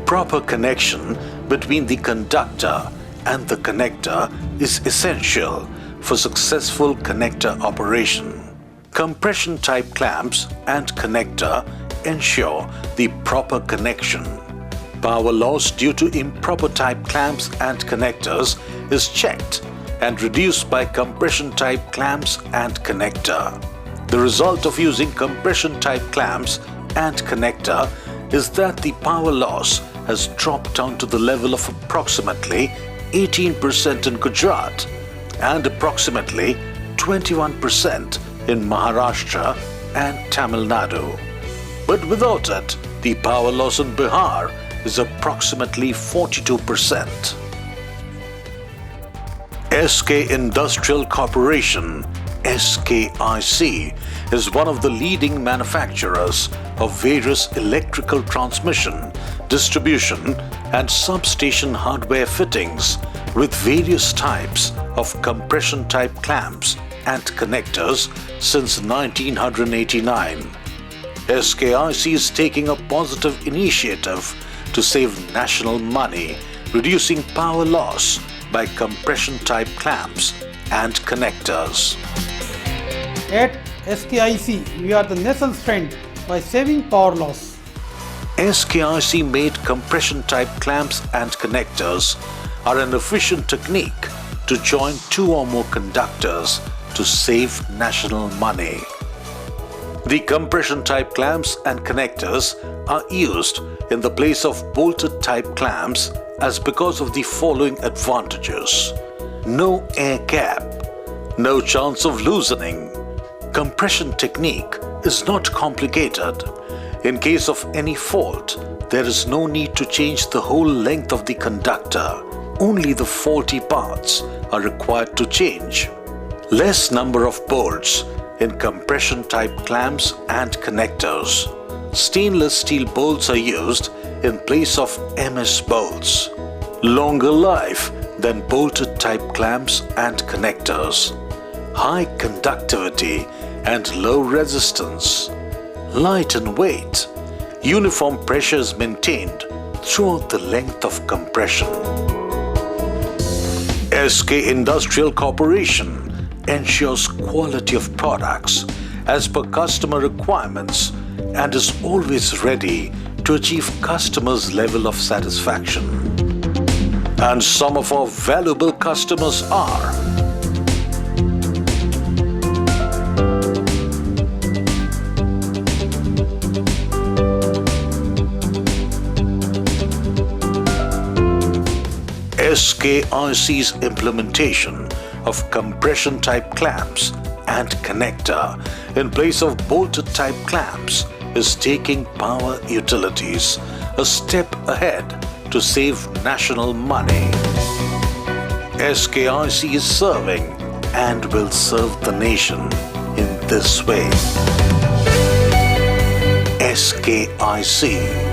proper connection between the conductor and the connector is essential for successful connector operation. Compression type clamps and connector ensure the proper connection. Power loss due to improper type clamps and connectors is checked and reduced by compression type clamps and connector. The result of using compression type clamps and connector is that the power loss has dropped down to the level of approximately 18% in Gujarat and approximately 21% in Maharashtra and Tamil Nadu. But without it, the power loss in Bihar is approximately 42%. SK Industrial Corporation (SKIC) is one of the leading manufacturers of various electrical transmission, distribution and substation hardware fittings with various types of compression type clamps and connectors since 1989. SKIC is taking a positive initiative to save national money, reducing power loss by compression type clamps and connectors. At SKIC, we are the national strength by saving power loss. SKIC made compression type clamps and connectors are an efficient technique to join two or more conductors to save national money. The compression type clamps and connectors are used in the place of bolted type clamps as because of the following advantages: no air gap, no chance of loosening. Compression technique is not complicated. In case of any fault, there is no need to change the whole length of the conductor. Only the faulty parts are required to change. Less number of bolts in compression type clamps and connectors. Stainless steel bolts are used in place of MS bolts. Longer life than bolted type clamps and connectors. High conductivity and low resistance. Light in weight. Uniform pressure is maintained throughout the length of compression. SK Industrial Corporation ensures quality of products as per customer requirements and is always ready to achieve customers' level of satisfaction. And some of our valuable customers are SKIC's implementation of compression type clamps and connector in place of bolted type clamps is taking power utilities a step ahead to save national money. SKIC is serving and will serve the nation in this way. SKIC.